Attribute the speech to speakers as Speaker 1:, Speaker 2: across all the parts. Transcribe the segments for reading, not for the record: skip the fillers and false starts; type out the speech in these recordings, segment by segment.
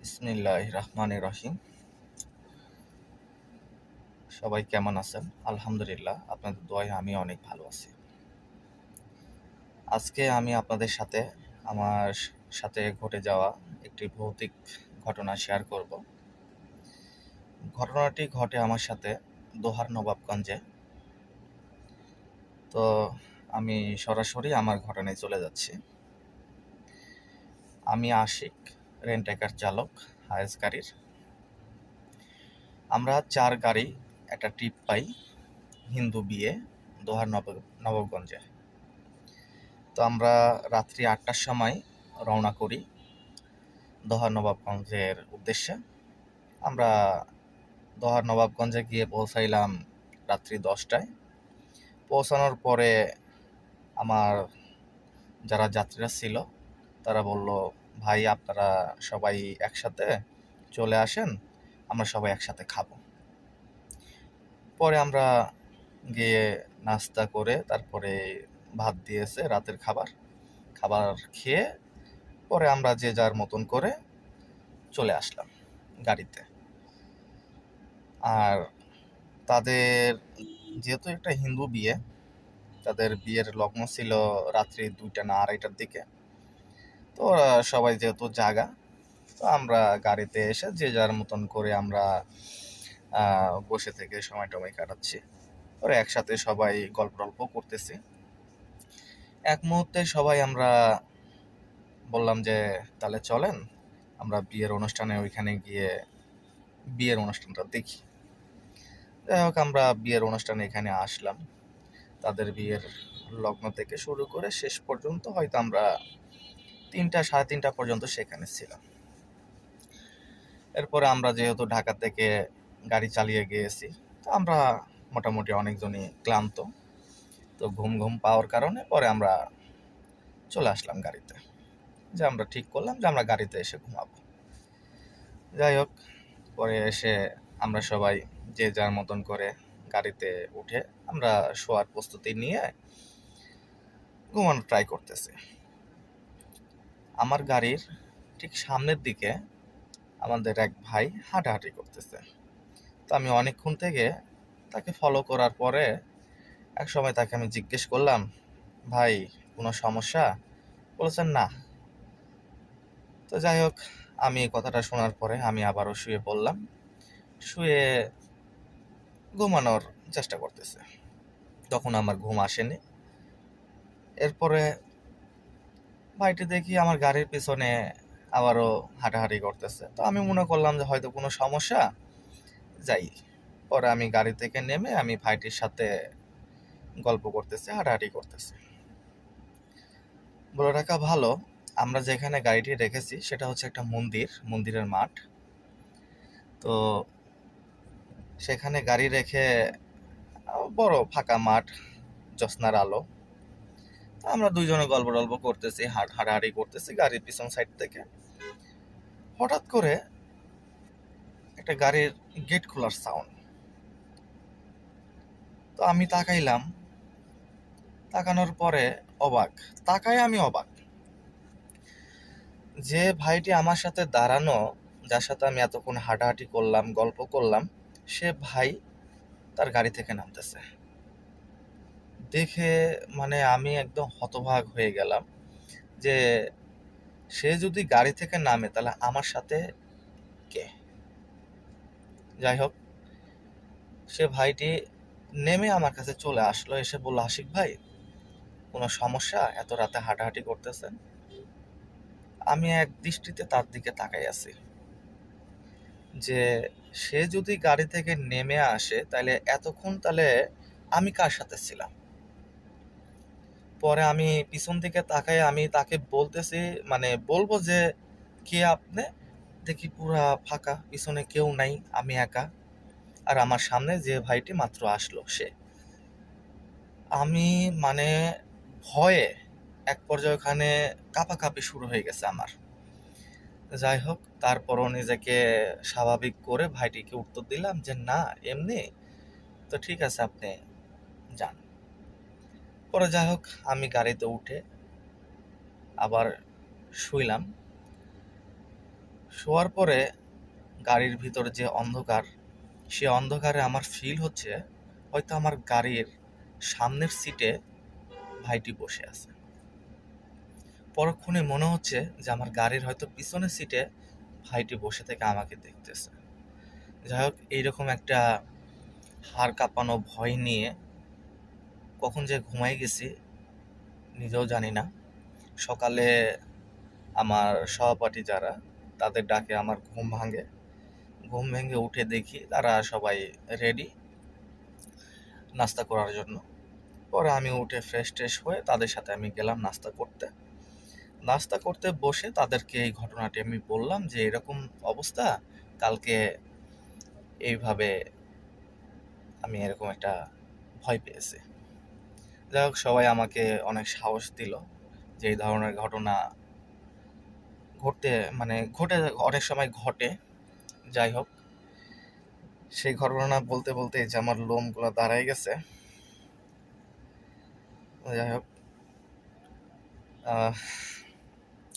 Speaker 1: বিসমিল্লাহির রহমানির রহিম। সবাই কেমন আছেন? আলহামদুলিল্লাহ, আপনাদের দোয়ায় আমি অনেক ভালো আছি। আজকে আমি আপনাদের সাথে আমার সাথে ঘটে যাওয়া একটি ভৌতিক ঘটনা শেয়ার করব। ঘটনাটি ঘটে আমার সাথে দোহার নবাবগঞ্জে। তো আমি সরাসরি আমার ঘটনায় চলে যাচ্ছি। আমি আশিক, রেন্টাকার চালক, হায়েস গাড়ির। আমরা 4 গাড়ি একটা ট্রিপ পাই হিন্দু বিয়ে দোহার নবাবগঞ্জে। তো আমরা রাত্রি 8টার সময় রওনা করি দোহার নবাবগঞ্জের উদ্দেশ্যে। আমরা দোহার নবাবগঞ্জে গিয়ে পৌঁছাইলাম রাত্রি 10টায়। পৌঁছানোর পরে আমার যারা যাত্রীরা ছিল তারা বলল, ভাই আপনারা সবাই একসাথে চলে আসেন, আমরা সবাই একসাথে খাবো। পরে আমরা গিয়ে নাস্তা করে তারপরে ভাত দিয়েছে রাতের খাবার খেয়ে পরে আমরা যে যার মতন করে চলে আসলাম গাড়িতে। আর তাদের যেহেতু একটা হিন্দু বিয়ে, তাদের বিয়ের লগ্ন ছিল রাত্রি 2টা না 2:30টার দিকে। তো ওরা সবাই যেহেতু জাগা, তো আমরা গাড়িতে এসে যে যার মতন করে আমরা বসে থেকে সময় টময় কাটাচ্ছি। ওরা একসাথে সবাই গল্প টল্প করতেছি। এক মুহূর্তে সবাই আমরা বললাম যে তাহলে চলেন আমরা বিয়ের অনুষ্ঠানে ওইখানে গিয়ে বিয়ের অনুষ্ঠানটা দেখি। যাই হোক, আমরা বিয়ের অনুষ্ঠানে এখানে আসলাম। তাদের বিয়ের লগ্ন থেকে শুরু করে শেষ পর্যন্ত হয়তো আমরা 3টা 3:30 পর্যন্ত সেখানে ছিলাম। এরপরে আমরা যেহেতু ঢাকা থেকে গাড়ি চালিয়ে গিয়েছি, তো আমরা মোটামুটি অনেকজনই ক্লান্ত। তো ঘুম পাওয়ার কারণে পরে আমরা চলে আসলাম গাড়িতে, যে আমরা ঠিক করলাম যে আমরা গাড়িতে এসে ঘুমাবো। যাই হোক, পরে এসে আমরা সবাই যে যার মতন করে গাড়িতে উঠে আমরা শোয়ার প্রস্তুতি নিয়ে ঘুমানোর ট্রাই করতেছি। আমার গাড়ির ঠিক সামনের দিকে আমাদের এক ভাই হাঁটাহাঁটি করতেছে। তো আমি অনেকক্ষণ থেকে তাকে ফলো করার পরে এক সময় তাকে আমি জিজ্ঞেস করলাম, ভাই কোনো সমস্যা? বলেছেন না। তো যাই হোক, আমি এই কথাটা শোনার পরে আমি আবারও শুয়ে পড়লাম। শুয়ে ঘুমানোর চেষ্টা করতেছে, তখন আমার ঘুম আসেনি। এরপরে ভাইটি দেখি আমার গাড়ির পিছনে আবারও হাঁটাহাঁটি করতেছে। তো আমি মনে করলাম যে হয়তো কোনো সমস্যা, যাই। পরে আমি গাড়ি থেকে নেমে আমি ভাইটির সাথে গল্প করতেছি, হাঁটাহাঁটি করতেছি। বলে রাখা ভালো, আমরা যেখানে গাড়িটি রেখেছি সেটা হচ্ছে একটা মন্দিরের মাঠ। তো সেখানে গাড়ি রেখে বড় ফাঁকা মাঠ, জ্যোৎস্নার আলো। আমরা দুইজনে গল্প টল্প করতেছি, হাঁটাহাঁটি করতেছি গাড়ির পিছন সাইড থেকে। হঠাৎ করে একটা গাড়ির গেট খোলার সাউন্ড। তো আমি তাকাইলাম, তাকানোর পরে আমি অবাক যে ভাইটি আমার সাথে দাঁড়ানো, যার সাথে আমি এতক্ষণ হাঁটাহাঁটি করলাম, গল্প করলাম, সে ভাই তার গাড়ি থেকে নামতেছে। দেখে মানে আমি একদম হতবাক হয়ে গেলাম যে সে যদি গাড়ি থেকে নামে তাহলে আমার সাথে কে? যাই হোক, সে ভাইটি নেমে আমার কাছে চলে আসলো, এসে বলল, আশিক ভাই কোনো সমস্যা? এত রাতে হাঁটাহাঁটি করতেছেন? আমি এক দৃষ্টিতে তার দিকে তাকাই আছি যে সে যদি গাড়ি থেকে নেমে আসে তাহলে এতক্ষণ তাহলে আমি কার সাথে ছিলাম। পরে আমি পিছন দিকে তাকাই, আমি তাকে বলতেছি, মানে বলবো যে কে আপনি? দেখি পুরা ফাঁকা, পিছনে কেউ নাই, আমি একা। আর আমার সামনে যে ভাইটি মাত্র আসলো সে। আমি মানে ভয়ে এক পর্যায়ে ওখানে কাঁপাকাঁপি শুরু হয়ে গেছে আমার। যাই হোক, তারপরও নিজেকে স্বাভাবিক করে ভাইটিকে উত্তর দিলাম যে না, এমনি। তো ঠিক আছে, আপনি যান। পরে যাই হোক, আমি গাড়িতে উঠে আবার শুইলাম। শোয়ার পরে গাড়ির ভিতর যে অন্ধকার, সে অন্ধকারে আমার ফিল হচ্ছে হয়তো আমার গাড়ির সামনের সিটে ভাইটি বসে আছে। পরক্ষণে মনে হচ্ছে যে আমার গাড়ির হয়তো পিছনের সিটে ভাইটি বসে থেকে আমাকে দেখতেছে। যাই হোক, এইরকম একটা হাড় কাঁপানো ভয় নিয়ে কখন যে ঘুমাই গেছি নিজেও জানি না। সকালে আমার সহপাঠী যারা, তাদের ডাকে আমার ঘুম ভাঙে। ঘুম ভেঙে উঠে দেখি তারা সবাই রেডি নাস্তা করার জন্য। পরে আমি উঠে ফ্রেশ ট্রেশ হয়ে তাদের সাথে আমি গেলাম নাস্তা করতে। নাস্তা করতে বসে তাদেরকে এই ঘটনাটি আমি বললাম যে এরকম অবস্থা, কালকে এইভাবে আমি এরকম একটা ভয় পেয়েছি। যাই হোক, সবাই আমাকে অনেক সাহস দিল যে এই ধরনের ঘটনা ঘটতে ঘটে, অনেক সময় ঘটে। যাই হোক, সেই ঘটনা বলতে বলতে যে আমার লোমগুলো দাঁড়ায় গেছে। যাই হোক,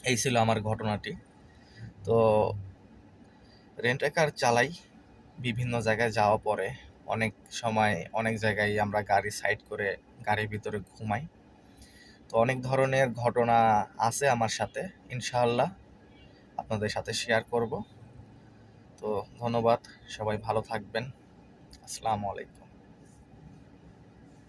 Speaker 1: এই ছিল আমার ঘটনাটি। তো রেন্ট এ কার চালাই, বিভিন্ন জায়গায় যাওয়া পরে অনেক সময় অনেক জায়গায় আমরা গাড়ি সাইড করে গাড়ির ভিতরে ঘুমাই। তো অনেক ধরনের ঘটনা আছে আমার সাথে, ইনশাআল্লাহ আপনাদের সাথে শেয়ার করব। তো ধন্যবাদ, সবাই ভালো থাকবেন। আসসালামু আলাইকুম।